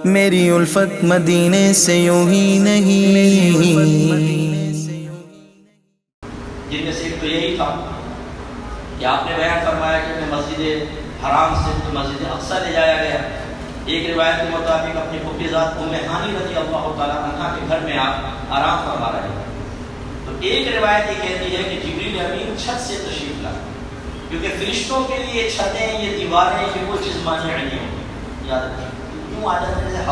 میری الفت مدینے سے یوں ہی نہیں. جن میں سے ایک تو یہی تھا کہ آپ نے بیان فرمایا کہ انہیں مسجد حرام سے مسجد اقصی لے جایا گیا. ایک روایت کے مطابق اپنی پھوپھی ذات ام ہانی رضی اللہ تعالیٰ عنہ کے گھر میں آپ آرام فرما رہے ہیں. تو ایک روایت یہ کہتی ہے کہ جبریل امین چھت سے تشریف لائے، کیونکہ فرشتوں کے لیے چھتیں، یہ دیواریں، یہ کوئی چیز مانع نہیں ہوتی. یاد رکھیے کیوں آ جاتے ہیں جیسے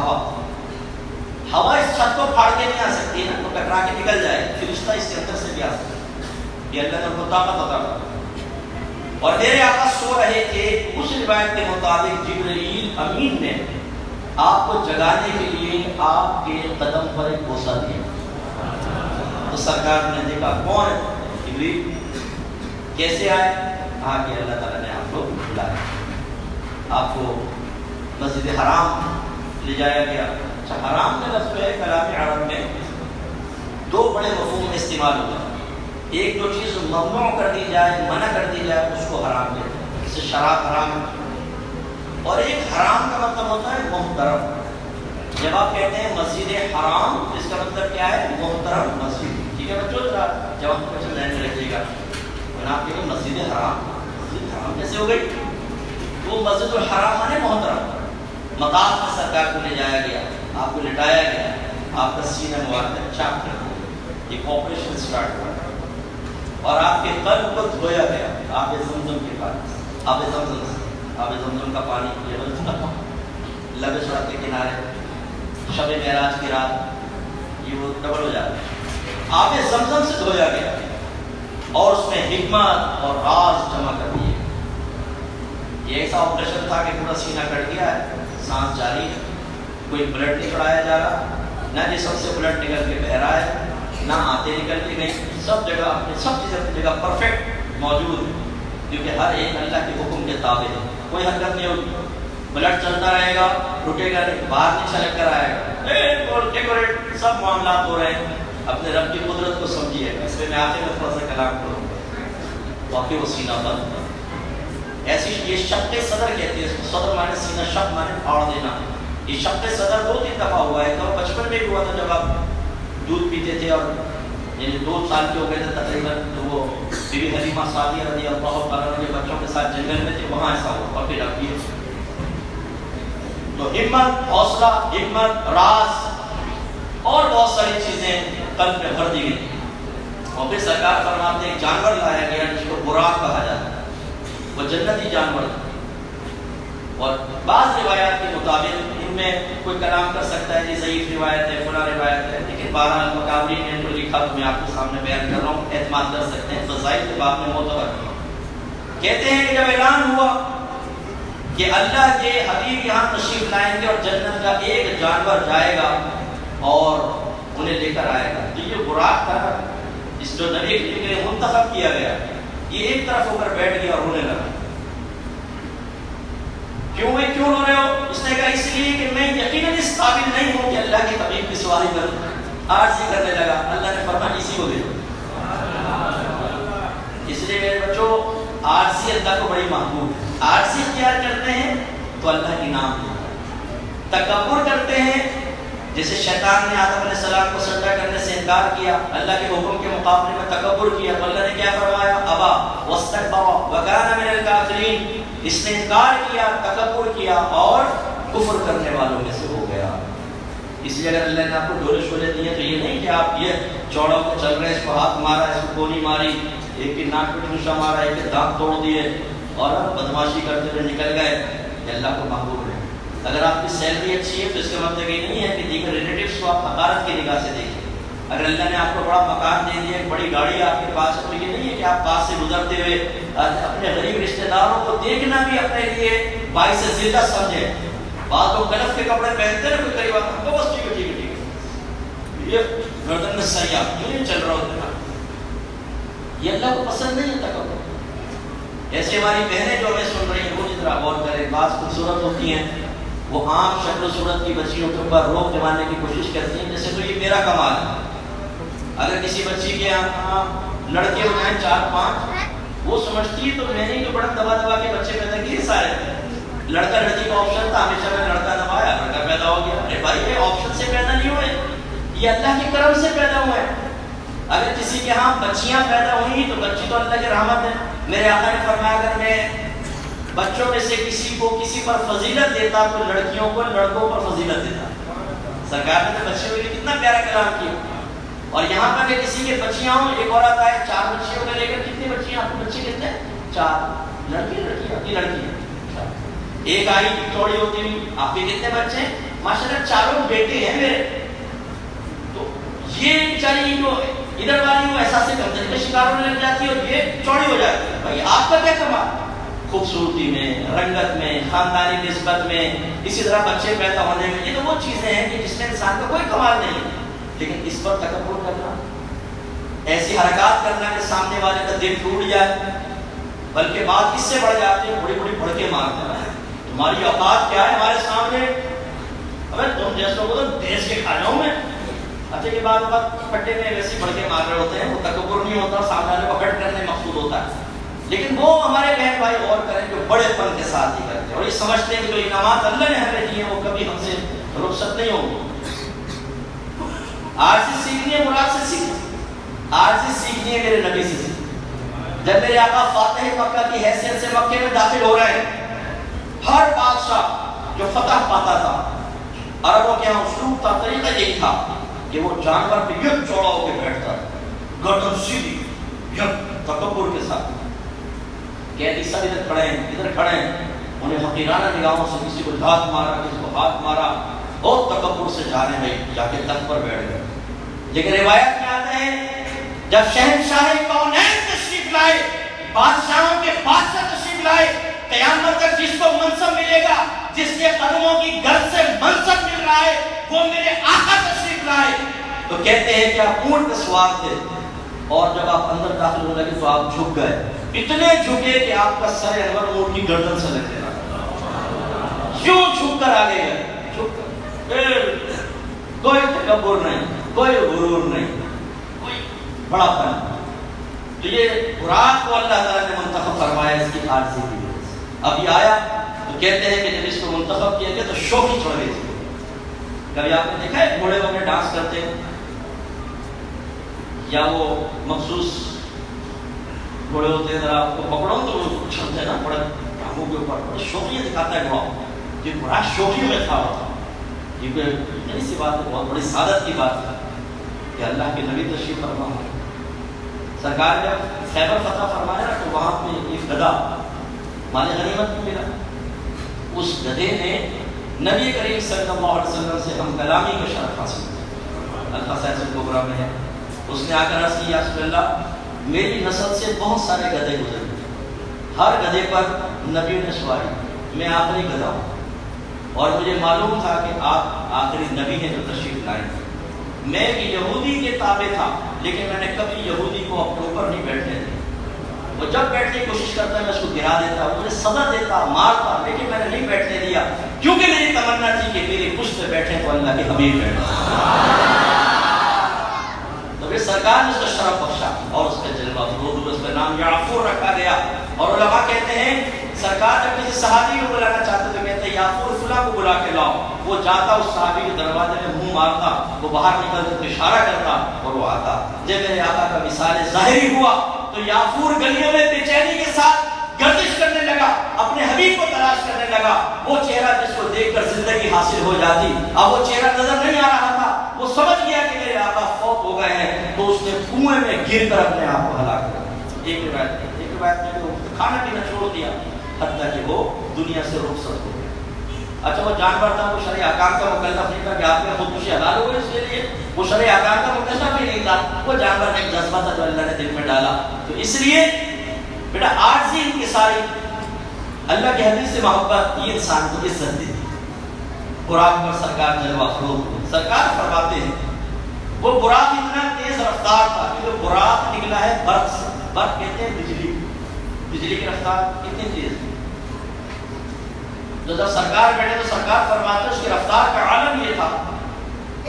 ہوا اس چھت کو پھاڑ کے نہیں آ سکتی نا، تو ٹکرا کے نکل جائے. فرشتہ اس کے اندر سے بھی آ سکتا ہے، یہ اللہ نے ان کو طاقت عطا کر. اور میرے آقا سو رہے تھے، اس روایت کے مطابق جبرائیل امین نے آپ کو جگانے کے لیے آپ کے قدم پر ایک بوسہ دیا. تو سرکار نے دیکھا کون ہے؟ جبرائیل. کیسے آئے؟ کہا کہ اللہ تعالیٰ نے آپ کو بلایا، آپ کو مسجد حرام لے جایا گیا. اچھا، حرام کا لفظ ہے کلام عرب میں دو بڑے مفہوم میں استعمال ہوتا ہے. ایک جو چیز ممنوع کر دی جائے، منع کر دی جائے، اس کو حرام کہتے ہیں، جیسے شراب حرام ہے. اور ایک حرام کا مطلب ہوتا ہے محترم. جب آپ کہتے ہیں مسجد حرام، اس کا مطلب کیا ہے؟ محترم مسجد. ٹھیک ہے بچوں، جب آپ کو ذہن میں رکھیے گا، آپ کہیں مسجد حرام، مسجد حرام کیسے ہو گئی؟ تو مسجد الحرام مانے محترم. مطاف میں سرکار کو لے جایا گیا، آپ کو لٹایا گیا، آپ کا سینہ مبارک چاک کر دیا، ایک آپریشن اسٹارٹ ہوا اور آپ کے قلب کو دھویا گیا آب زمزم کے پانی، آب زمزم سے. آب زمزم کا پانی لبے سڑک کے کنارے، شب معراج کی رات، یہ وہ ڈبل ہو جاتا ہے. آب زمزم سے دھویا گیا اور اس میں حکمت اور راز جمع کر دیے. یہ ایسا آپریشن تھا کہ پورا سینہ کٹ گیا ہے، سانس جاری ہے، کوئی بلڈ نہیں چڑھایا جا رہا، نہ جسم سے بلڈ نکل کے بہ رہا ہے، نہ آتے نکل کے نہیں، سب جگہ اپنے سب چیزیں اپنی جگہ پرفیکٹ موجود ہے، کیونکہ ہر ایک اللہ کے حکم کے تابع ہے. کوئی حرکت نہیں ہوگی، بلڈ چلتا رہے گا، رکے گا نہیں، باہر نہیں چھلک کر آئے گا. سب معاملات ہو رہے ہیں. اپنے رب کی قدرت کو سمجھیے. اس میں آخر میں تھوڑا سا کلام کروں واقعی وہ سینہ بند. ایسی یہ شق صدر کہتے ہیں اس کو. صدر مانے سینہ، شق مانے پھاڑ دینا. یہ شق صدر 2-3 دفعہ ہوا ہے. تو بچپن میں بھی ہوا تھا جب آپ دودھ پیتے تھے اور یعنی 2 سال کے ہو گئے تھے تقریباً، تو وہ بی بی حلیمہ سعدیہ رضی اللہ تعالیٰ عنہ کے بچوں کے ساتھ جنگل میں تھے، وہاں ایسا ہوا اور پھر اب یہ. تو ہمت، حوصلہ، حکمت، راز اور بہت ساری چیزیں قلب میں بھر دی گئی. اور پھر سرکار فرماتے ایک جانور لایا گیا جس کو براق کہا جاتا ہے، وہ جنتی جانور تھا. اور بعض روایات کے مطابق ان میں کوئی کلام کر سکتا ہے، یہ ضعیف روایت ہے، فلاں روایت ہے، لیکن بہرحال مقابری نے جو لکھا تو میں آپ کے سامنے بیان کر رہا ہوں، اعتماد کر سکتے ہیں. فضائل کے باب میں معتبر کہتے ہیں کہ جب اعلان ہوا کہ اللہ کے حبیب یہاں تشریف لائیں گے اور جنت کا ایک جانور جائے گا اور انہیں لے کر آئے گا، تو یہ براق تھا اس جو نبی کے لیے منتخب کیا گیا، یہ ایک طرف ہو کر بیٹھ گیا اور رونے لگا. کیوں رو رہے ہو؟ اس نے کہا اس لیے کہ میں یقیناً اس قابل نہیں ہوں کہ اللہ کے حبیب کی سواری کروں. عارضی کرنے لگا. اللہ نے فرمایا اسی کو دے دو. اس لیے میرے بچوں، عارضی اللہ کو بڑی محبوب ہے. عارضی اختیار کرتے ہیں تو اللہ انعام دیتا ہے. تکبر کرتے ہیں، جیسے شیطان نے آدم علیہ السلام کو سجدہ کرنے سے انکار کیا، اللہ کے حکم کے مقابلے میں تکبر کیا، تو اللہ نے کیا فرمایا؟ ابا واستکبر وکان من الکافرین. اس نے انکار کیا، تکبر کیا اور کفر کرنے والوں میں سے ہو گیا. اس لیے اگر اللہ نے آپ کو ڈولے شولے دیے تو یہ نہیں کہ آپ یہ چوڑا کو چل رہے، اس کو ہاتھ مارا، اس کو گولی ماری، ایک کی ناک پہ ٹھوسا مارا، ایک کے دانت توڑ دیے اور بدماشی کرتے ہوئے نکل گئے. یہ اللہ کو محبوب ہے. اگر آپ کی سیلری اچھی ہے تو اس کا مطلب یہ نہیں ہے کہ دیگر ریلیٹیوز کو آپ حقارت کی نگاہ سے دیکھیں. اگر اللہ نے آپ کو بڑا مکان دے دیا، ایک بڑی گاڑی آپ کے پاس ہے، تو یہ نہیں ہے کہ آپ پاس سے گزرتے ہوئے اپنے غریب رشتہ داروں کو دیکھنا بھی اپنے لیے باعث ذلت سمجھے. بعض لوگ غلط کے کپڑے پہنتے ہیں، کوئی قریب آتا ہے بس ٹھیک ہے یہ گردن میں سیاح یہ چل رہا ہوتا ہے. یہ اللہ کو پسند نہیں ہے تکبر. ایسے ہماری بہنیں جو ہمیں سن رہی ہیں وہ جتنا غور کریں، بعض خوبصورت ہوتی ہیں، وہ عام شکل و صورت کی بچیوں کے اوپر روک جمانے کی کوشش کرتی ہیں جیسے تو یہ میرا کمال ہے. اگر کسی بچی کے یہاں لڑکے ہو جائیں 4-5، وہ سمجھتی ہے تو میں نے جو بڑا دبا کے بچے پیدا کیے سارے. لڑکا لڑکی کا آپشن تھا، ہمیشہ میں لڑکا دبایا، لڑکا پیدا پیدا ہو گیا. ارے بھائی یہ آپشن سے پیدا نہیں ہوئے, یہ اللہ کے کرم سے پیدا ہوئے ہیں. اگر کسی کے ہاں بچیاں پیدا ہوئی تو بچی تو اللہ کی رحمت ہے. میرے آقا نے فرمایا اگر میں بچوں میں سے کسی کو کسی پر فضیلت دیتا تو لڑکیوں کو لڑکوں پر فضیلت دیتا. سرکار نے تو بچیوں کے لیے کتنا پیارا کلام کیا. اور یہاں پر کہ کسی کے بچیاں ہوں, ایک عورت آئے 4 بچیوں کو لے کر, کتنی بچیاں آپ کے بچے کتنے ہیں؟ 4 لڑکی. ایک آئی چوڑی ہوتی ہوئی, آپ کے کتنے بچے ہیں؟ ماشاءاللہ 4 بیٹے ہیں میرے. تو یہ بیچاری جو ادھر والی وہ احساس کمتری کا شکار ہونے لگ جاتی ہے اور یہ چوڑی ہو جاتی ہے. بھائی آپ کا کیا کمال؟ خوبصورتی میں, رنگت میں, خاندانی نسبت میں, اسی طرح بچے پیدا ہونے میں. یہ تو وہ چیزیں ہیں کہ جس میں انسان کا کوئی کمال نہیں ہے. لیکن اس پر تکبر کرنا, ایسی حرکات کرنا کہ سامنے والے کا دل ٹوٹ جائے, بلکہ بات اس سے بڑھ جاتی ہے, بڑی بڑی بڑھ کے مارنا ہے. تمہاری اوقات کیا ہے ہمارے سامنے؟ ابے تم جیسوں کو تو دیش کے کھا جاؤں میں. اچھا کے بعد پٹے میں ویسے بڑھ کے مار رہے ہوتے ہیں, وہ تکبر نہیں ہوتا, سامنے والے کو ہرٹ کرنے مقصود ہوتا ہے. لیکن وہ ہمارے بہن بھائی اور کریں جو بڑے پن کے ساتھ ہی کرتے ہیں اور یہ سمجھتے ہیں کہ جو انعامات اللہ نے ہمیں دیے وہ کبھی ہم سے رخصت نہیں ہوں گے. آج سے سیکھنی ہے, مراد سے سیکھنی, آج سے سیکھنی ہے میرے نبی سے سیکھنی. جب میرے آقا فاتح مکہ کی حیثیت سے مکے میں داخل ہو رہے ہیں, ہر بادشاہ جو فتح پاتا تھا, عربوں کے یہاں اسلوب تھا, طریقہ یہی تھا کہ وہ جانور پہ یک چوڑا ہو کے بیٹھتا, گردن سیدھی, یک تکبر کے ساتھ. قیدی سب ادھر کھڑے ہیں, انہیں حقیرانہ نگاہوں سے کسی کو لات مارا, کسی کو ہاتھ مارا, بہت تکبر سے جانے میں جا کے تخت پر بیٹھ گئے. لیکن روایت میں آتے ہیں جب شہنشاہ کونین تشریف لائے, بادشاہوں کے بادشاہ تشریف لائے, قیامت تک جس کو منصب ملے گا, جس کے قدموں کی گرد سے منصب مل رہا ہے, وہ میرے آقا تشریف لائے. تو کہتے ہیں کہ آپ اونٹ پہ سوار تھے اور جب آپ اندر داخل ہونے لگے تو آپ جھک گئے, اتنے جھکے کہ آپ کا سر انور اونٹ کی گردن سے لگ گیا. کیوں جھک کر آگے گئے؟ کوئی تکبر نہیں, کوئی غرور نہیں, کوئی بڑا پن. تو یہ برات کو اللہ تعالیٰ نے منتخب فرمایا اس کی عارضی کی وجہ سے. اب یہ آیا تو کہتے ہیں کہ جب اس کو منتخب کیا گیا تو شوقی چھوڑ گئی تھی. کبھی آپ نے دیکھا ہے گھوڑے وغیرہ ڈانس کرتے ہیں, یا وہ مخصوص گھوڑے ہوتے ہیں, ذرا آپ کو پکڑو تو وہ چلتے ہیں نا بڑے ٹانگوں کے اوپر, بڑے شوقی دکھاتا ہے گھوڑا. یہ بڑا شوقی میں تھا, یہ کوئی سی بات ہے, بہت بڑی سعادت کی بات ہے کہ اللہ کے نبی تشریف فرما. سرکار جب خیبر فتح فرمایا تو وہاں پہ ایک گدھا مال غنیمت میں ملا. اس گدھے نے نبی کریم صلی اللہ علیہ وسلم سے ہم کلامی کا شرف حاصل کیا. القصائص الکبریٰ میں ہے. اس نے آ کر عرض کی یا رسول اللہ, میری نسل سے بہت سارے گدھے گزرے, ہر گدھے پر نبی نے سواری, میں آخری گدھا ہوں, اور مجھے معلوم تھا کہ آپ آخری نبی ہیں جو تشریف لائے. میں ایک یہودی کے تابع تھا, لیکن میں نے کبھی یہودی کو اپنے اوپر نہیں بیٹھنے دیا. وہ جب بیٹھنے کی کوشش کرتا میں اس کو گرا دیتا, مجھے سزا دیتا, مارتا, لیکن میں نے نہیں بیٹھنے دیا, کیونکہ میری تمنا تھی کہ میری پشت پہ بیٹھے تو اللہ کے حبیب بیٹھے. تو پھر سرکار نے اس کو شرف بخشا اور اس کا جلوہ افروز, اس کا نام یعفور رکھا گیا. اور علماء کہتے ہیں سرکار جب کسی صحابی کو بلانا چاہتے تو کہتے ہیں یعفور فلاں کو بلا کے لاؤ. وہ جاتا, اس صحابی کے دروازے میں منہ مارتا, وہ باہر نکلتے تو اشارہ کرتا اور وہ آتا. جب میرے آقا کا مثال ظاہری ہوا تو یعفور گلیوں میں بے چینی کے ساتھ گردش کرنے لگا, اپنے حبیب کو تلاش کرنے لگا. وہ چہرہ جس کو دیکھ کر زندگی حاصل ہو جاتی, اب وہ چہرہ نظر نہیں آ رہا تھا. وہ سمجھ گیا کہ میرے آقا فوت ہو گئے ہیں, تو اس نے کنویں میں گر کر اپنے آپ کو ہلاک کیا. ایک روایت میں وہ کھانا پینا چھوڑ دیا حتیٰ کہ وہ دنیا سے رخصت ہو گیا. اچھا وہ جانور تھا, وہ شرع احکام کا مکلف نہیں تھا کہ آپ نے خودکشی حلال ہو گئی, اس کے لیے وہ شرع احکام کا مکلف بھی نہیں تھا. وہ جانور کا ایک جذبہ تھا جو اللہ نے دل میں ڈالا. تو اس لیے بیٹا عاجزی انکساری, اللہ کے حدیث سے محبت, یہ انسان کو عزت دیتی. براق پر سرکار جلوہ افروز. سرکار فرماتے ہیں وہ براق اتنا تیز رفتار تھا کیونکہ براق نکلا ہے برق سے. برق کہتے ہیں بجلی, بجلی کی رفتار کتنی تیز ہے. تو جب سرکار بیٹھے تو سرکار فرماتے اس کی رفتار کا عالم یہ تھا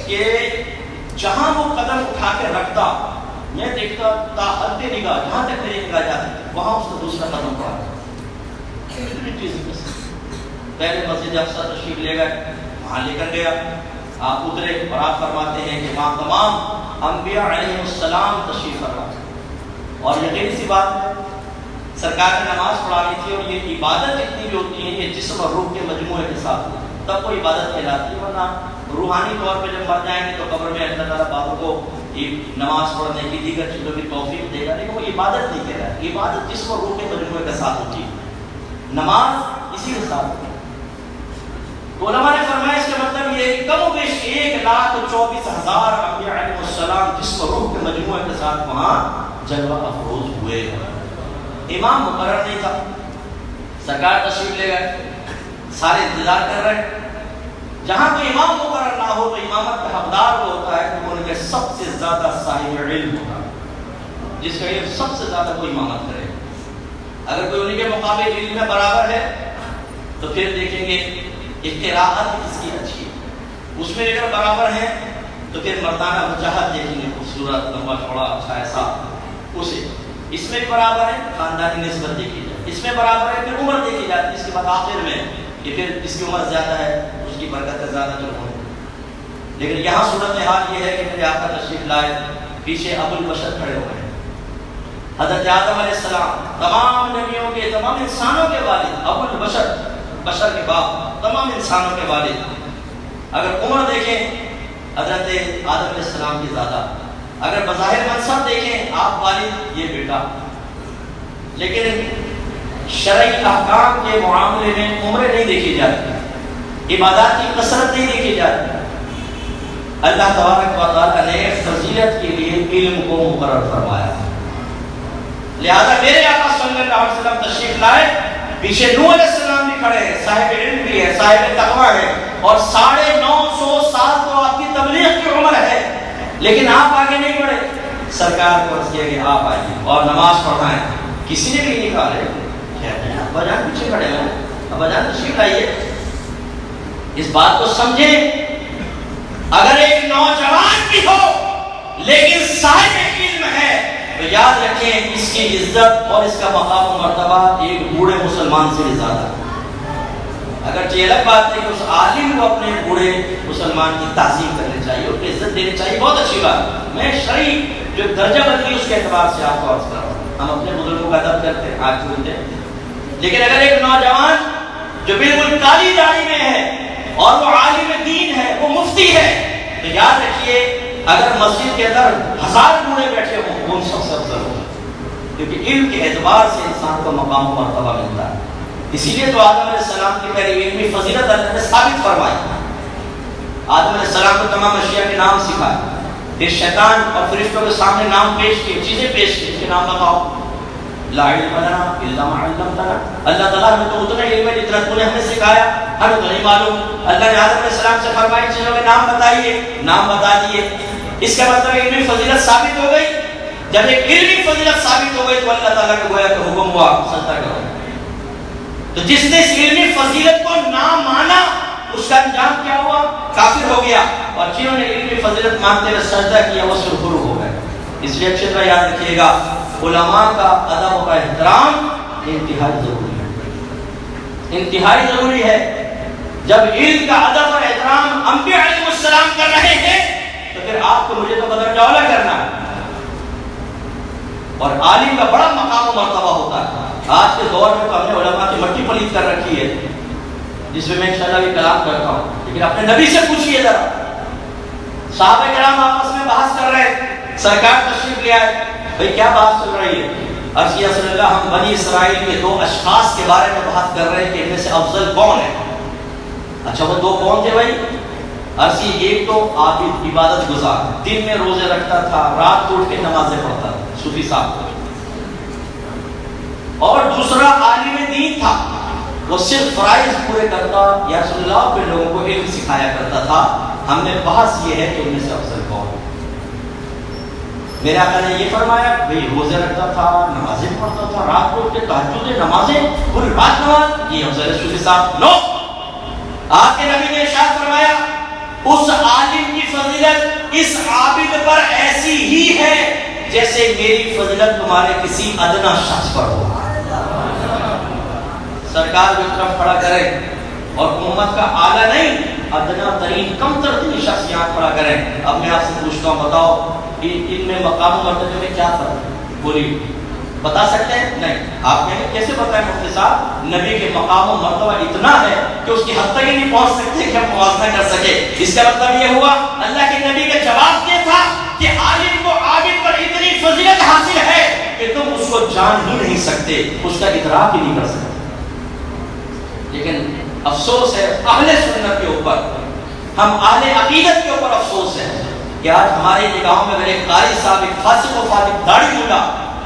کہ جہاں وہ قدم اٹھا کے رکھتا, میں دیکھتا تا حد نگاہ جہاں تک میری نگاہ جاتی وہاں اس نے دوسرا قدم پڑا. پہلے مسجد افسر تشریف لے گئے, وہاں لے کر گیا، آپ اترے اور آپ فرماتے ہیں کہ وہاں تمام انبیاء علیہ السلام تشریف فرما، اور یقینی سی بات ہے سرکار نے نماز پڑھانی تھی، اور یہ عبادت اتنی جو ہوتی ہے یہ جسم اور روح کے مجموعے کے ساتھ ہوتی ہے، تب وہ عبادت کہلاتی ہے، ورنہ روحانی طور پہ جب مر جائیں گے تو قبر میں اللہ تعالیٰ بعضوں کو نماز پڑھنے کی دیگر چیزوں کی توفیق دے گا، لیکن وہ عبادت نہیں کہلاتی، عبادت جسم اور روح کے مجموعے کے ساتھ ہوتی ہے، نماز اسی کے ساتھ ہوتی ہے۔ تو علماء نے فرمایا اس کا مطلب یہ ہے کہ کم و بیش 1,24,000 انبیاء علیہ السلام جسم و روح کے مجموعے کے ساتھ وہاں جلوہ افروز ہوئے۔ امام مقرر نہیں تھا، سرکار تشریف لے گئے، سارے انتظار کر رہے ہیں، جہاں کوئی امام مقرر نہ ہو تو امامت کا حقدار وہ ہوتا ہے کہ ان کے سب سے زیادہ صاحب علم ہوتا ہے، جس کا علم سب سے زیادہ کوئی امامت کرے۔ اگر کوئی ان کے مقابل علم میں برابر ہے تو پھر دیکھیں گے قراءت کس کی اچھی ہے، اس میں اگر برابر ہیں تو پھر مردانہ وجاہت دیکھیں گے، خوبصورت لمبا چوڑا اچھا ایسا اسے، اس میں بھی برابر ہے خاندانی نسبت دیکھی جائے، اس میں برابر ہے پھر عمر دیکھی جاتی ہے، اس کے بعد آخر میں کہ پھر اس کی عمر زیادہ ہے اس کی برکت زیادہ جو ہو۔ لیکن یہاں صورتحال یہ ہے کہ میرے آقا تشریف لائے، پیچھے ابو البشر کھڑے ہوئے ہیں، حضرت آدم علیہ السلام، تمام نبیوں کے تمام انسانوں کے والد، ابو البشر بشر کے باپ، تمام انسانوں کے والد۔ اگر عمر دیکھیں حضرت آدم علیہ السلام کی زیادہ، اگر بظاہر منصب دیکھیں آپ والد یہ بیٹا، لیکن شرعی احکام کے معاملے میں عمریں نہیں دیکھی جاتی، عبادات کی کثرت نہیں دیکھی جاتی۔ اللہ تبارک و تعالیٰ نے فضیلت کے لیے علم کو مقرر فرمایا، لہذا میرے آقا صلی اللہ علیہ وسلم تشریف لائے، پیچھے نوح علیہ السلام بھی کھڑے ہیں، صاحب علم بھی ہے، صاحب تقویٰ ہے، اور 950 سال تو آپ کی تبلیغ کی عمر ہے، لیکن آپ آگے نہیں بڑھے۔ سرکار کو عرض کیا کہ آپ آئیے اور نماز پڑھائیں، کسی نے بھی نہیں کہا ابا جان پیچھے کھڑے ہیں، ابا جان تشریف لائیے۔ اس بات کو سمجھیں، اگر ایک نوجوان بھی ہو لیکن صاحب علم ہے تو یاد رکھیں اس کی عزت اور اس کا مقام و مرتبہ ایک بوڑھے مسلمان سے زیادہ ہے۔ اگرچہ الگ بات ہے کہ اس عالم کو اپنے بوڑھے مسلمان کی تعظیم کرنی چاہیے، اس کی عزت دینی چاہیے، بہت اچھی بات۔ میں شرعی جو درجہ بندی اس کے اعتبار سے آپ کو عرض کر رہا ہوں، ہم اپنے بزرگوں کا ادب کرتے ہیں، ہاتھ جوڑتے ہیں، لیکن اگر ایک نوجوان جو بالکل کالی داڑھی میں ہے اور وہ عالم دین ہے، وہ مفتی ہے، تو یاد رکھیے اگر مسجد کے اندر 1000 بوڑھے بیٹھے ہوں وہ سب سے افضل ہوگا، کیونکہ علم کے اعتبار سے انسان کو مقام و مرتبہ ملتا ہے۔ اسی لیے تو آدم علیہ السلام کی پہلی علمی فضیلت اللہ نے ثابت فرمائی۔ آدم علیہ السلام کو تمام اشیاء کے نام سکھائے، پھر شیطان اور فرشتوں کے سامنے نام پیش کیے، چیزیں پیش کی، ان کے نام بتاؤ۔ لا علم لنا الا ما علمتنا، اللہ تعالیٰ ہمیں تو اتنا علم ہے جتنا تو نے ہمیں سکھایا، ہمیں تو نہیں معلوم۔ اللہ نے آدم علیہ السلام سے فرمائی چیزوں کے نام بتائیے، نام بتا دیے۔ اس کا مطلب علمی فضیلت ثابت ہو گئی۔ جب ایک علمی فضیلت ثابت ہو گئی تو اللہ تعالیٰ کا گویا کہ حکم ہوا سجدہ کرو۔ تو جس نے اس علمی فضیلت کو نہ مانا اس کا انجام کیا ہوا؟ کافر ہو گیا، اور جنہوں نے علمی فضیلت مانتے ہوئے سجدہ کیا وہ سرخرو ہو گئے۔ اس لیے اچھی طرح یاد رکھیے گا، علماء کا ادب و احترام انتہائی ضروری ہے، انتہائی ضروری ہے۔ جب علم کا ادب اور احترام انبیاء علیہ السلام کر رہے ہیں تو پھر آپ کو مجھے تو قدر جولا کرنا ہے۔ اور عالم کا بڑا مقام و مرتبہ ہوتا ہے۔ آج کے دور میں تو ہم نے علماء کی مٹی پلیت کر رکھی ہے، جس میں انشاءاللہ بھی کلام کرتا ہوں، لیکن اپنے نبی سے پوچھئے ذرا، صحابہ کرام آپس میں بحث کر رہے، سرکار تشریف لے آئے، بھئی کیا بات چل رہی ہے؟ عرض کیا رسول اللہ ہم بنی اسرائیل کے 2 اشخاص کے بارے میں بحث کر رہے ہیں کہ ان میں سے افضل کون ہے؟ اچھا وہ 2 کون تھے بھائی؟ عرض کی ایک تو عابد عبادت گزار، دن میں روزے رکھتا تھا، رات کو اٹھ کے نمازیں پڑھتا تھا، صوفی صاحب، اور دوسرا عالم دین تھا، وہ صرف فرائض پورے کرتا یا رسول اللہ پہ لوگوں کو علم سکھایا کرتا تھا۔ ہم نے بحث یہ ہے کہ ان میں سے افضل کون ہے؟ میرے آقا نے یہ فرمایا بھئی روزے رکھتا تھا، نمازیں پڑھتا تھا، رات کو اٹھ کے تہجد نمازیں، پوری رات نماز، یہ افضل ہے صوفی صاحب؟ نو، آپ کے نبی نے ارشاد فرمایا اس عالم کی فضیلت اس عابد پر ایسی ہی ہے جیسے میری فضیلت تمہارے کسی ادنا شخص پر ہو۔ سرکار کی طرف کھڑا کرے اور امت کا اعلیٰ نہیں ادنا نہیں. اب میں آپ سے پوچھتا ہوں، بتاؤ ان میں مقام و مرتبے میں کیا فرق ہے؟ بولیے، بتا سکتے ہیں؟ نہیں. آپ کہیں کیسے بتائیں مفتی صاحب؟ نبی کے مقام و مرتبہ اتنا ہے کہ اس کی حد تک ہی نہیں پہنچ سکتے کہ ہم موازنہ کر سکے. اس کا مطلب یہ ہوا اللہ کے نبی کا جواب یہ تھا کہ عالم کو عابد پر اتنی فضیلت حاصل ہے کہ تم اس کو جان ہی نہیں سکتے، اس کا ادراک ہی نہیں کر سکتے. لیکن افسوس ہے اہل سنت کے اوپر، ہم اہل عقیدت کے اوپر افسوس ہے کہ آج ہماری نگاہوں میں اگر ایک قاری صاحب، ایک فاسق و فاجر داڑھی ملا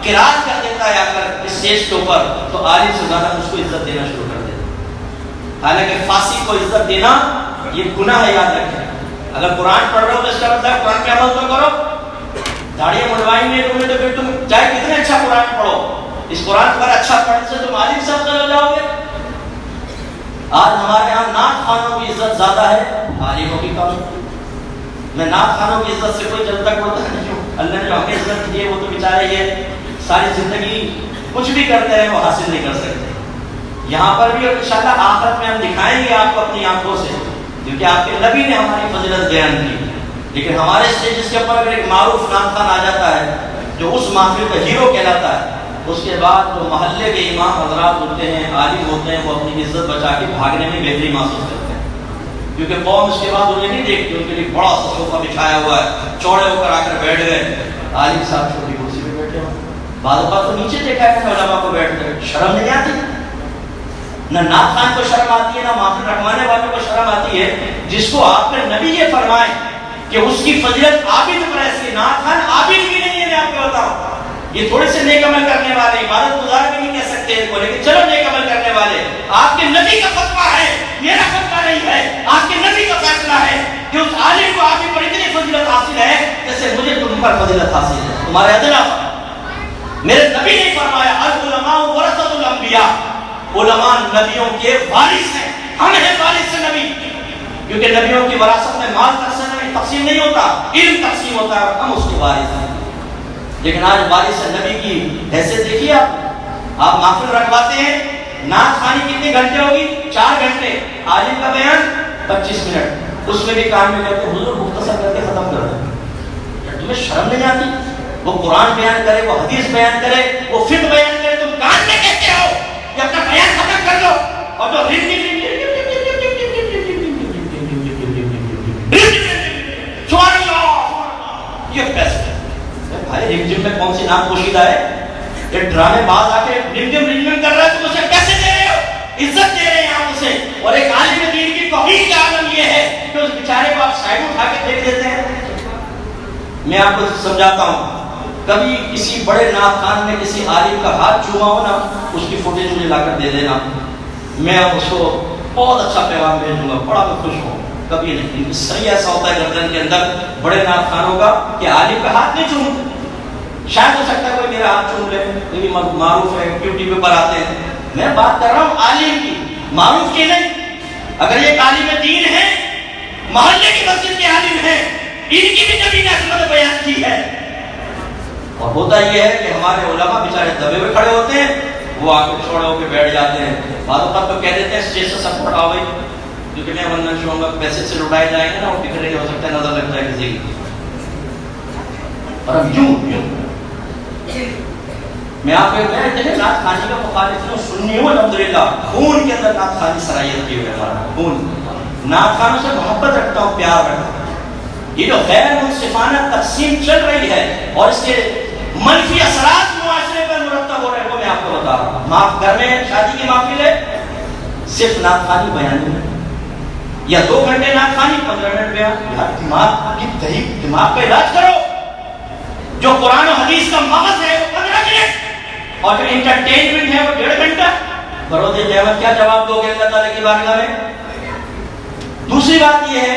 قرات کر دیتا ہے آ کر اسٹیج کے اوپر، تو عالم سے زیادہ اس کو عزت دینا شروع کر دیتا ہے. حالانکہ فاسق کو عزت دینا یہ گناہ ہے، یاد رکھیں. اگر قرآن پڑھ رہے ہو تو اس کا مطلب قرآن پہ عمل تو کرو. داڑیاں منڈوائیں گے تمہیں تو پھر تم چاہے کتنے اچھا قرآن پڑھو، اس قرآن پر اچھا پڑھنے سے تم عالم سے افضل ہو جاؤ گے. آج ہمارے یہاں نعت خوانوں کی عزت زیادہ ہے، عالموں کی کم. میں نعت خوانوں کی عزت سے کوئی جلتا کرتا نہیں ہوں. اللہ نے جو ہمیں عزت دی ہے وہ تو بیچارے یہ ساری زندگی کچھ بھی کرتے ہیں وہ حاصل نہیں کر سکتے. یہاں پر بھی اور انشاءاللہ آخرت میں ہم دکھائیں گے آپ کو اپنی آنکھوں سے، کیونکہ آپ کے نبی نے ہماری فضیلت بیان کی. لیکن ہمارے اسٹیجز کے اوپر اگر ایک معروف نعت خوان آ جاتا ہے جو اس محفل کا ہیرو کہلاتا ہے، اس کے بعد جو محلے کے امام حضرات ہوتے ہیں، عالم ہوتے ہیں، وہ اپنی عزت بچا کے بھاگنے میں بہتری محسوس کرتے ہیں. کیونکہ قوم اس کے بعد انہیں نہیں دیکھتی، ان کے لیے بڑا سا صوفہ بچھایا ہوا ہے، چوڑے ہو کر آ کر بیٹھ گئے. عالم صاحب چھوٹی کرسی پہ بیٹھے ہوں، بعض اوقات تو نیچے دیکھا ہے کہ علماء کو بیٹھتے ہیں. شرم نہیں آتی؟ نہ نعت خوان کو شرم آتی ہے، نہ محفل رکھوانے والوں کو شرم آتی ہے. جس کو آپ کے نبی یہ فرمائے کہ اس کی فضیلت عابد پر ایسی، نعت خوان عابد بھی نہیں ہے. میں آپ کو بتاؤں، یہ تھوڑے سے نیک عمل کرنے والے، عبادت گزار بھی نہیں کہہ سکتے ان کو، لیکن چلو نیک عمل کرنے والے. آپ کے نبی کا فتویٰ ہے، میرا فتویٰ نہیں ہے. آپ کے نبی کا فیصلہ ہے کہ اس عالم کو آپ پر اتنی فضیلت حاصل ہے جیسے مجھے تم پر فضیلت حاصل ہے. تمہارے ادنا میرے نبی نے فرمایا العلماء ورثۃ الانبیاء، علماء نبیوں کے وارث ہیں. ہم ہیں وارث نبی، کیونکہ نبیوں کی وراثت میں مال تقسیم نہیں ہوتا، علم تقسیم ہوتا ہے، اور ہم اس کے وارث ہیں. لیکن آج وارث نبی کی حیثیت دیکھیے. آپ محفل رکھواتے ہیں، نعت خوانی کتنے گھنٹے ہوگی؟ 4 گھنٹے. عالم کا بیان 25 منٹ، اس میں بھی کام میں کہتے ہیں حضور مختصر کر کے ختم کر دیں. تمہیں شرم نہیں آتی؟ وہ قرآن بیان کرے، وہ حدیث بیان کرے، وہ فقہ بیان کرے، تم کان میں کہتے ہو کہ اپنا بیان ختم کر دو. اور جو یہ پیسے بھائی رمجم میں کون سی نام پوشیدہ ہے؟ ایک ڈرامے باز آ کے رمجم کر رہا ہے، تم اسے پیسے دے رہے ہو، عزت دے رہے ہیں آپ اسے. اور ایک عالم دین کی توہین کا عالم یہ ہے کہ اس بیچارے کو آپ سائڈ اٹھا کے دیکھ دیتے ہیں. میں آپ کو سمجھاتا ہوں، کبھی کسی بڑے نعت خوان نے کسی عالم کا ہاتھ چوما ہو نا، اس کی فوٹیج مجھے لا کر دے دینا، میں اس کو بہت اچھا پیغام بھیجوں گا، بڑا میں خوش ہوں. کبھی نہیں. صحیح ایسا ہوتا ہے گردن کے اندر بڑے نعت خوانوں کا کہ عالم کا ہاتھ نہیں چومتے. شاید ہو سکتا ہے کوئی میرا ہاتھ چوم لے، یہ بھی معروف ہے، ٹی وی پر آتے ہیں. میں بات کر رہا ہوں عالم کی، معروف کی نہیں. اگر یہ عالم دین ہے، محلے کی مسجد کے عالم ہیں، ان کی بھی نبی نے عظمت بیان کی ہے. اور ہوتا یہ ہے کہ ہمارے علماء بیچارے دبے ہوئے کھڑے ہوتے ہیں، وہ آ کے چھوڑے ہو کے بیٹھ جاتے ہیں. بعض اوقات تو کہہ دیتے ہیں اسٹیج سے سپورٹ آؤ بھائی، کیونکہ میں ورنہ شوں گا پیسے سے لٹائے جائیں گے نا، وہ بکھرے ہو سکتا ہے نظر لگ جائے کسی کی. اور اب یوں میں آپ کو دیکھیں نعت خوانی کا مخالف ہوں، سنی ہوں الحمدللہ، خون کے اندر نعت خوانی صلاحیت کی ہوئی ہمارا خون. نعت خوانوں سے محبت رکھتا ہوں، پیار رکھتا ہوں. یہ جو غیر منصفانہ تقسیم چل رہی ہے اور اس کے منفی اثرات معاشرے پر مرتب ہو رہے ہیں، وہ میں آپ کو بتا رہا ہوں. گھر میں شادی کی محفل ہے، صرف نعت خوانی بیانی ہے، یا 2 گھنٹے نعت خوانی 15 منٹ بیان. یار دماغ کا علاج کرو. جو قرآن و حدیث کا مغز ہے وہ 15 منٹ، اور جو انٹرٹینمنٹ ہے وہ 1.5 گھنٹہ. بروز قیامت کیا جواب دو گے اللہ تعالیٰ کی بارگاہ میں؟ دوسری بات یہ ہے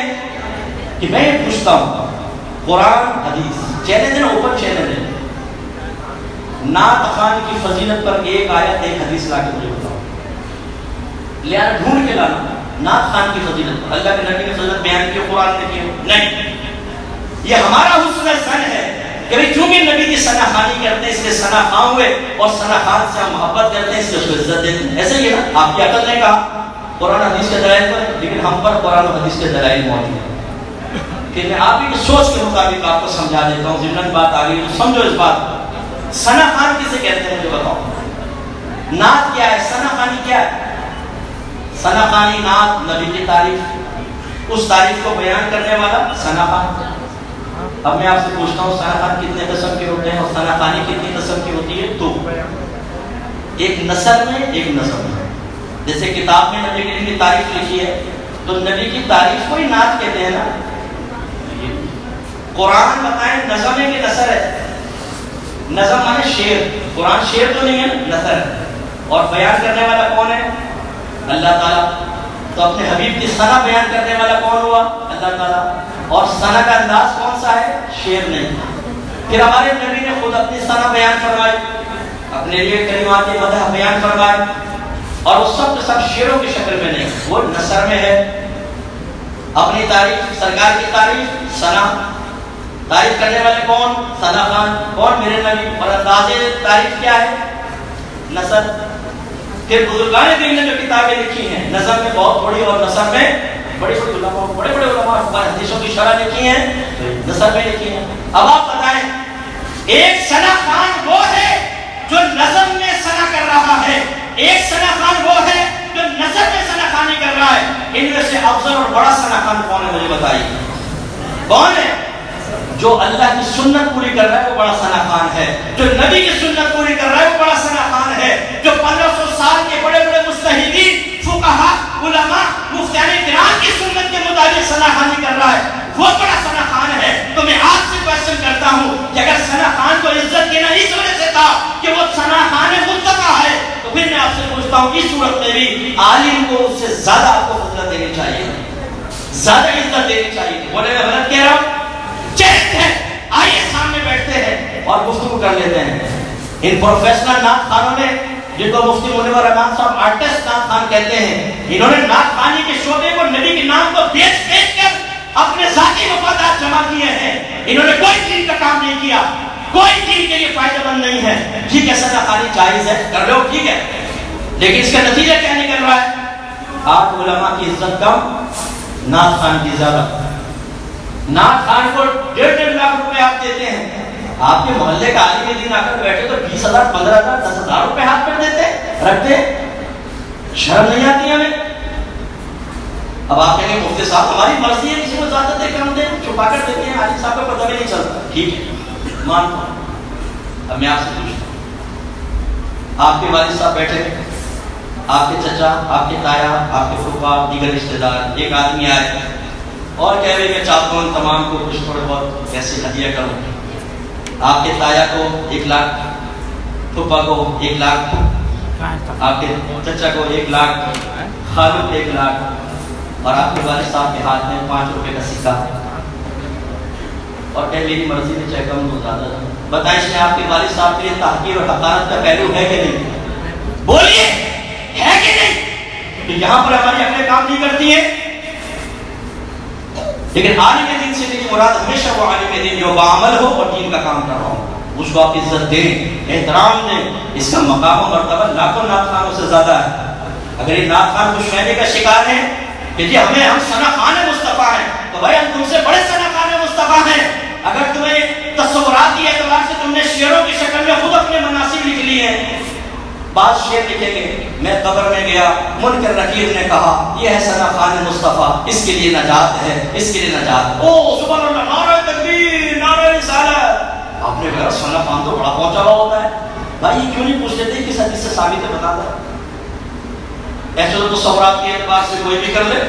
کہ میں یہ پوچھتا ہوں، قرآن حدیث چیلنج ہے نا، اوپن چیلنج ہے. نعت خوان کی فضیلت پر ایک آیت ایک حدیث لا کے مجھے بتاؤ. لے آنا ڈھونڈ کے لانا. نعت خوان کی فضیلت پر اللہ کے نبی نے فضیلت بیان کی، قرآن نے کی نہیں. یہ ہمارا حسن ظن ہے کہ چونکہ نبی کی ثنا خوانی کرتے ہیں اس لیے ثنا خواں ہوئے، اور ثنا خوان سے ہم محبت کرتے ہیں اس لیے اس کو عزت دیتے ہیں. ایسا ہی ہے نا. آپ کی عقل نے کہا قرآن حدیث کے دلائل پر، لیکن ہم پر قرآن و حدیث کے دلائل موجود ہیں. کہ میں آپ ہی کی سوچ کے مطابق آپ کو سمجھا دیتا ہوں. ضمن بات آ گئی تو سمجھو اس بات کو. ثنا خوان کسے کہتے ہیں مجھے بتاؤ. نعت کیا ہے؟ ثنا خوانی کیا ہے؟ ثنا خوانی نعت نبی کی تعریف، اس تعریف کو بیان کرنے والا ثنا خوان. اب میں آپ سے پوچھتا ہوں ثنا خوان کتنے قسم کے ہوتے ہیں اور ثنا خوانی کتنی قسم کی ہوتی ہے؟ تو ایک نثر میں ایک نظم میں. جیسے کتاب میں نبی کریم کی تعریف لکھی ہے تو نبی کی تعریف کو ہی نعت کہتے ہیں نا. قرآن بتائیں نظم ہے کہ نثر ہے؟ نظم مانے شعر. قرآن شعر تو نہیں ہے، نثر ہے. اور بیان کرنے والا کون ہے؟ اللہ تعالیٰ. تو اپنے حبیب کی ثنا بیان کرنے والا کون ہوا؟ اللہ تعالیٰ. اور ثنا کا انداز کون سا ہے؟ شعر نہیں. پھر ہمارے نبی نے خود اپنی ثنا بیان فرمائی، اپنے لیے کلمات مدح بیان فرمائے، اور وہ سب کے سب شعروں کی شکل میں نہیں، وہ نثر میں ہے. اپنی تعریف، سرکار کی تعریف ثنا. تعریف کرنے والے کون؟ ثنا خوان. کون؟ میرے نبی. اور انداز تعریف کیا ہے؟ نثر. پھر بزرگان دین نے جو کتابیں لکھی ہیں نظم میں بہت بڑی اور نثر میں بڑے بڑے علماء حدیثوں کی شرح لکھی ہیں، نثر میں لکھی ہیں. اب آپ بتائیں ایک ثنا خوان وہ ہے جو نظم میں ثنا کر رہا ہے، ایک ثنا خوان وہ ہے جو نثر میں ثنا خوانی کر رہا ہے. ان میں سے افضل اور بڑا ثنا خوان کون ہے مجھے بتائیے؟ کون ہے؟ جو اللہ کی سنت پوری کر رہا ہے وہ بڑا ثنا خوان ہے. جو نبی کی سنت پوری کر رہا ہے وہ بڑا ثنا خوان ہے. جو 1500 سال کے بڑے بڑے مجتہدین، فقہا، علماء، مفتیان کرام کی سنت کے مطابق ثنا خوانی کر رہا ہے وہ بڑا ثنا خوان ہے. تو میں آپ سے کوشچن کرتا ہوں کہ اگر ثنا خوان کو عزت دینا اس وجہ سے تھا کہ وہ ثنا خوان مصطفیٰ ہے، تو پھر میں آپ سے پوچھتا ہوں اس صورت میں بھی عالم کو اس سے زیادہ آپ کو فضیلت دینی چاہیے، زیادہ عزت دینی چاہیے. بولے میں غلط کہہ رہا ہوں؟ چیلنج ہے. آئیے سامنے بیٹھتے ہیں اور گفتگو کر لیتے ہیں. ان پروفیشنل نعت خوانوں نے، جن کو مفتی منور رحمان صاحب آرٹسٹ نعت خوان کہتے ہیں، انہوں نے نعت خوانی کے شعبے کو نبی کے نام کو بیچ کر اپنے ذاتی مفادات جمع کیے ہیں. انہوں نے کوئی دین کا کام نہیں کیا، کوئی دین کے لیے فائدہ مند نہیں ہے. ٹھیک ہے ثنا خوانی جائز ہے، کر لو، ٹھیک ہے، لیکن اس کا نتیجہ کیا نکل رہا ہے؟ آپ علماء کی عزت کم، نعت خوان کی زیادہ. نعت خوان کو 1.5 لاکھ روپے آپ دیتے ہیں، آپ کے محلے کا عالم دین آ کر بیٹھے تو 20,000 15,000 10,000 روپے ہاتھ پر دیتے رکھتے. شرم نہیں آتی ہمیں؟ اب آپ کہیں گے مفتی صاحب ہماری مرضی ہے، کسی کو زیادہ دے کر ہم دیں، چھپا کر دیتے ہیں، عالم صاحب کا پتہ بھی نہیں چلتا. ٹھیک ہے مانتا ہوں. اب میں آپ سے پوچھتا ہوں، آپ کے والد صاحب بیٹھے، آپ کے چچا، آپ کے تایا، آپ کے پھوپھا، دیگر رشتے دار، ایک آدمی آئے اور کہہ رہے میں چاہتا ہوں تمام کو کچھ تھوڑے بہت پیسے ہدیہ کروں. آپ کے تایا کو 1 لاکھ، پھوپھا کو 1 لاکھ، آپ کے چچا کو 1 لاکھ، خالو کو 1 لاکھ، اور آپ کے والد صاحب کے ہاتھ میں 5 روپے کا سکہ، اور کہ میری مرضی میں چاہے کم تو زیادہ. بتائیں اس میں آپ کے والد صاحب کے لیے تحقیر اور حقارت کا پہلو ہے کہ نہیں؟ بولیے ہے کہ نہیں؟ تو یہاں پر ہماری عقلیں کام نہیں کرتی ہیں. لیکن عالم دین سے میری مراد ہمیشہ وہ عالم دین جو باعمل ہو اور دین کا کام کر رہا ہو، اس کو آپ عزت دیں، احترام دیں. اس کا مقام و مرتبہ لاکھوں نعت خوانوں سے زیادہ ہے. اگر یہ نعت خوان خوش رہنے کا شکار ہیں کہ جی ہم ثنا خوان مصطفیٰ ہیں، تو بھائی ہم تم سے بڑے ثنا خوان مصطفیٰ ہیں. اگر تمہیں تصورات کے اعتبار سے تم نے شعروں کی شکل میں خود اپنے مناصب لکھ لیے ہیں، بعض شعر لکھیں گے، میں قبر میں گیا، منکر نکیر نے کہا یہ ہے ثنا خوان مصطفیٰ، اس کے لیے نجات ہے، اس کے لیے نجات. او سبحان اللہ، نعرہ تکبیر، نعرہ رسالت. آپ نے کہا ثنا خوان تو بڑا پہنچا ہوا ہوتا ہے. بھائی یہ کیوں نہیں پوچھ لیتے کس حدیث سے ثابت ہے؟ بتا دیں. ایسے تو تصورات کے اعتبار سے کوئی بھی کر لے.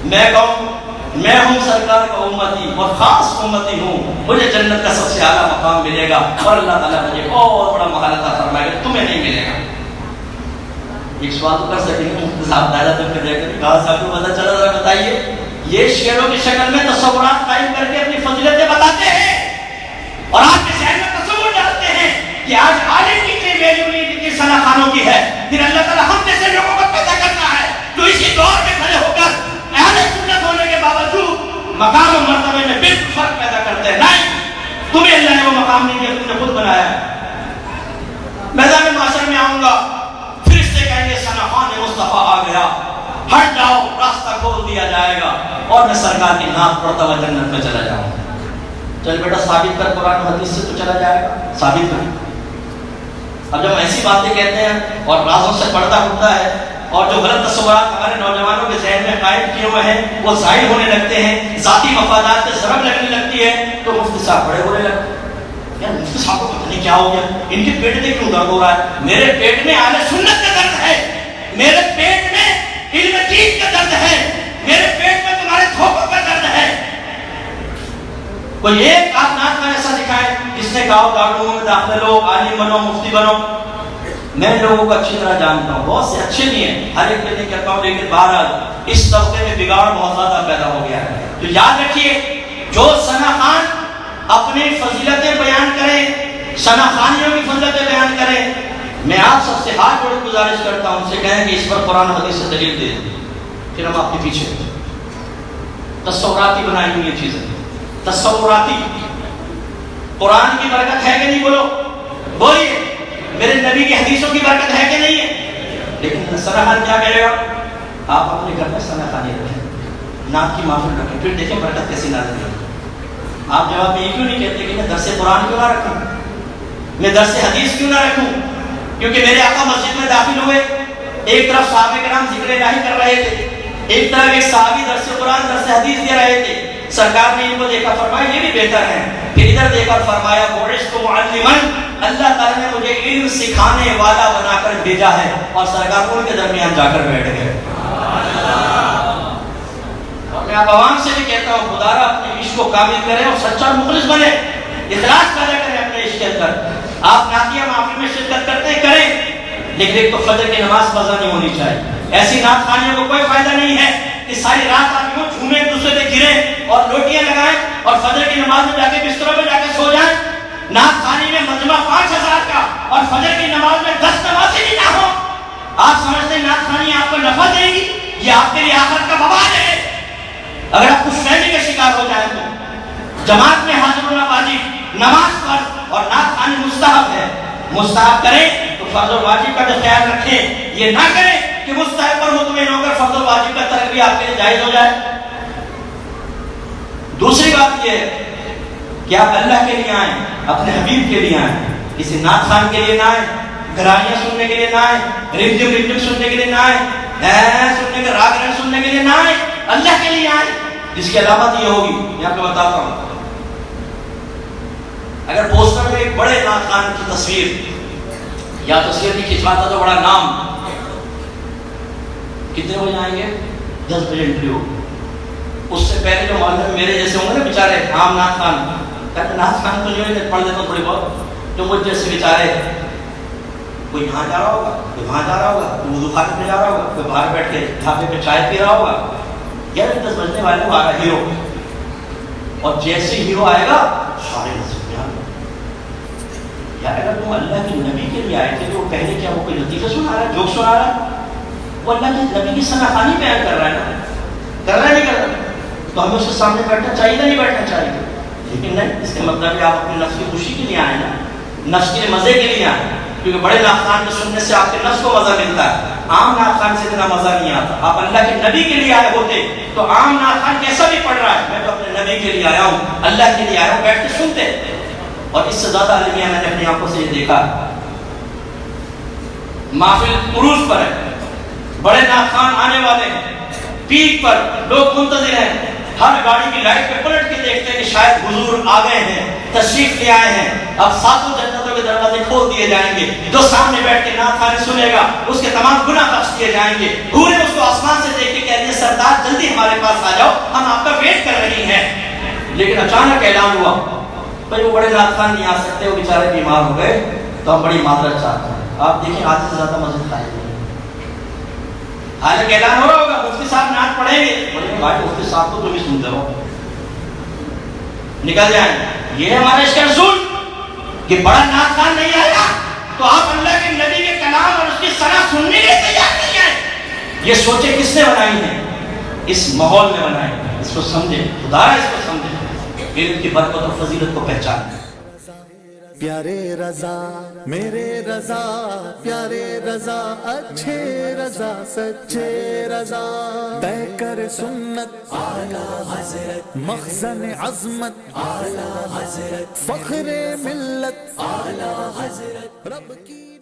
میں کہوں میں ہوں سرکار کا امتی اور خاص امتی ہوں، مجھے جنت کا سب سے اعلیٰ مقام ملے گا اور اللہ تعالیٰ مجھے اور بڑا محل عطا فرمائے گا، تمہیں نہیں ملے گا. ایک سوال تو کر سکیں گے مفتی صاحب، دادا تک کر جائے گا، کہا صاحب کو پتہ چلا، ذرا بتائیے. یہ شعروں کی شکل میں تصورات قائم کر کے اپنی فضیلتیں بتاتے ہیں اور آپ کے ذہن میں تصور ڈالتے ہیں کہ آج عالم کی اتنی ویلیو نہیں جتنی ثنا خوانوں کی ہے. پھر اللہ تعالیٰ ہم جیسے لوگوں کو پیدا کرتا ہے جو اسی دور میں کھڑے ہو کر اہل سنت ہونے کے باوجود مقام و مرتبے میں بالکل فرق پیدا کرتے ہیں. نہیں، تمہیں اللہ نے وہ مقام نہیں دیا، تم نے خود بنایا ہے. میدان معاشر میں آؤں گا، فرشتے کہیں گے ثنا خوان مصطفیٰ آ گیا، ہٹ جاؤ، راستہ کھول دیا جائے گا. اور میں سرکار کی نعت پڑھتا ہوا جنت میں چلا جاؤں گا. چل بیٹا ثابت کر قرآن و حدیث سے تو چلا جائے گا, ثابت کر. اب جب ایسی باتیں کہتے ہیں اور رازوں سے پردہ ہوتا ہے اور جو غلط تصورات ہمارے نوجوانوں کے ذہن میں قائم کیے ہوئے ہیں وہ ظاہر ہونے لگتے ہیں, ذاتی مفادات پہ ضرب لگنے لگتی ہے, تو مفتی صاحب بڑے ہونے لگتے ہیں. یار مفتی صاحب کو پتہ نہیں کیا ہو گیا, ان کے پیٹ میں کیوں درد ہو رہا ہے؟ میرے پیٹ میں اہل سنت کا درد ہے, میرے پیٹ میں علم دین کا درد ہے, میرے پیٹ میں تمہارے دھوکوں کا درد ہے. کوئی ایک آپ نعت میں ایسا دکھائے جس نے کہا دارالعلوم میں داخلے لو, عالم بنو, مفتی بنو. میں لوگوں کو اچھی طرح جانتا ہوں, بہت سے اچھے نہیں ہیں, ہر ایک پہ نہیں کہتا ہوں, لیکن بہرحال اس طبقے میں بگاڑ بہت زیادہ پیدا ہو گیا ہے. تو یاد رکھیے, جو ثنا خان اپنی فضیلتیں بیان کریں, ثنا خانیوں کی فضیلتیں بیان کریں, میں آپ سب سے ہاتھ جوڑ گزارش کرتا ہوں, ان سے کہیں کہ اس پر قرآن حدیث سے دلیل دے دیں, پھر ہم آپ کے پیچھے. تصوراتی بنائی ہوئی یہ چیزیں, تصوراتی. قرآن کی برکت ہے کہ نہیں؟ بولو, بولیے. میرے نبی کی حدیثوں کی برکت ہے کہ نہیں ہے؟ لیکن ثنا خان کیا کرے گا؟ آپ اپنے گھر میں ثنا خانی رکھیں, نعت کی محفل رکھیں, پھر دیکھیں برکت کیسی نازل ہوگی. آپ جواب میں یہ کیوں نہیں کہتے کہ میں درس قرآن کیوں نہ رکھوں, میں درس حدیث کیوں نہ رکھوں؟ کیونکہ میرے آقا مسجد میں داخل ہوئے, ایک طرف صحابہ کرام ذکر الہی کر رہے تھے, ایک طرف ایک صحابی درس قرآن درس حدیث دے رہے تھے. سرکار نے ان کو دیکھا, فرمایا یہ بھی بہتر ہے. پھر ادھر دیکھا, فرمایا بعثت معلما, اللہ تعالیٰ نے مجھے علم سکھانے والا بنا کر بھیجا ہے. اور سرکار ان کے درمیان جا کر بیٹھ گئے. اور میں عوام سے بھی کہتا ہوں, خدا را اپنے عشق کو کامل کریں اور سچا اور مخلص بنے, اخلاص پیدا کریں اپنے عشق کے اندر. آپ نعتیہ محفل میں شرکت کرتے ہیں, کریں, لیکن ایک تو فجر کی نماز قضا نہیں ہونی چاہیے. ایسی نعت خانیوں کو کوئی فائدہ نہیں ہے کہ ساری رات آپ یوں جھومیں, ایک دوسرے پہ گریں اور لوٹیاں لگائیں اور فجر کی نماز میں جا کے بستروں میں جا کے سو جائیں. نعت خانی میں مجمع 5000 کا اور فجر کی نماز میں 10 نمازی بھی نہ ہو. آپ سمجھتے ہیں نعت خانی آپ کو نفع دے گی؟ یہ آپ کے لیے آخرت کا وبال ہے. اگر آپ خوش فہمی کا شکار ہو جائیں تو جماعت میں حاضر ہونا واجب, نماز فرض اور نعت خانی مستحب ہے. مستحب کریں تو فرض اور واجب کا بھی خیال رکھیں, یہ نہ کریں کہ مستحب پر مطمئن ہو کر فرض اور واجب کا ترک بھی آپ کے لیے جائز ہو جائے. دوسری بات یہ ہے کہ آپ اللہ کے لیے آئیں, اپنے حبیب کے لیے آئیں, کسی نعت خان کے لیے نہ آئیں, گھرانیاں سننے کے لیے نہ آئیں, رمجم رمجم سننے کے لیے نہ آئیں, سننے کے راگ رن سننے کے لیے نہ آئیں, اللہ کے لیے آئیں. جس کی علامت یہ ہوگی, میں آپ کو بتاتا ہوں, اگر پوسٹر میں ایک بڑے نعت خان کی تصویر یا تصویر بھی کھنچواتا تو بڑا نام, کتنے بجے آئیں گے؟ 10 بجے انٹری ہوگی. اس سے پہلے جو محلے میں میرے جیسے ہوں گے نا بیچارے, عام نعت خان, کہتے نعت خان تو نہیں پڑھ دیتا ہوں تھوڑی بہت, جو مجھ جیسے بیچارے, کوئی یہاں جا رہا ہوگا, کوئی وہاں جا رہا ہوگا, کوئی وضو خانے میں جا رہا ہوگا, کوئی باہر بیٹھ کے ڈھابے پہ چائے پی رہا ہوگا. یار 10 بجنے والے کو آ رہا ہیرو, اور جیسے ہیرو آئے گا سارے نصیب میں آ گئے. یار اگر تم اللہ کے نبی کے لیے آئے تھے تو پہلے کیا وہ کوئی لطیفہ سنا رہا ہے, جوک سنا رہا ہے؟ وہ اللہ کے نبی کی ثنا خانی بیان کر رہا ہے نا, کر رہا ہے نہیں کر رہا؟ تو ہمیں اس کے سامنے بیٹھنا چاہیے نہیں بیٹھنا چاہیے؟ لیکن نہیں, اس کا مطلب ہے آپ اپنے نفس کی خوشی کے لیے آئے نا, نفس کے مزے کے لیے آئے, کیونکہ بڑے نعت خان کے سننے سے آپ کے نفس کو مزہ ملتا ہے. عام نعت خان سے اتنا مزہ نہیں آتا. آپ اللہ کے نبی کے لیے آئے ہوتے تو عام نعت خان کیسا بھی پڑھ رہا ہے, میں تو اپنے نبی کے لیے آیا ہوں, اللہ کے لیے آیا ہوں, بیٹھ کے سنتے. اور اس سے زیادہ المیہ میں نے اپنی آنکھوں سے یہ دیکھا, محفل عروج پر ہے, بڑے نعت خان آنے والے ہیں, پیک پر لوگ منتظر ہیں, ہر گاڑی کی لائٹ پہ پلٹ کے دیکھتے ہیں کہ شاید حضور آ گئے ہیں, تشریف لے آئے ہیں. اب ساتوں جنتوں کے دروازے کھول دیے جائیں گے, جو سامنے بیٹھ کے نعت خانی سنے گا اس کے تمام گناہ بخش دیے جائیں گے. پورے اس کو آسمان سے دیکھ کے کہہ دیں سردار جلدی ہمارے پاس آ جاؤ, ہم آپ کا ویٹ کر رہی ہیں. لیکن اچانک اعلان ہوا بھائی وہ بڑے نعت خان نہیں آ سکتے, وہ بیچارے بیمار ہو گئے, تو ہم بڑی معذرت چاہتے ہیں. آپ دیکھیں آج سے زیادہ مسجد خالی نہیں. حالانکہ اعلان ہو رہا ہوگا مفتی صاحب نعت پڑھیں گے, بھائی مفتی صاحب کو تم ہی سنتے رہو, نکل جائیں. یہ ہے ہمارا اس کا رسول کہ بڑا نعت خان نہیں آیا تو آپ اللہ کے نبی کے کلام اور اس کی ثنا سننے کے تیار نہیں آئے. یہ سوچیں کس نے بنائی ہیں؟ اس ماحول میں بنائی ہیں. اس کو سمجھیں, خدا اس کو سمجھیں, علم کی برکت اور فضیلت کو پہچانیں. پیارے رضا میرے رضا، پیارے رضا اچھے رضا سچے رضا، طے کر سنت اعلی حضرت، مخزن عظمت اعلی حضرت، فخر ملت اعلی حضرت، رب کی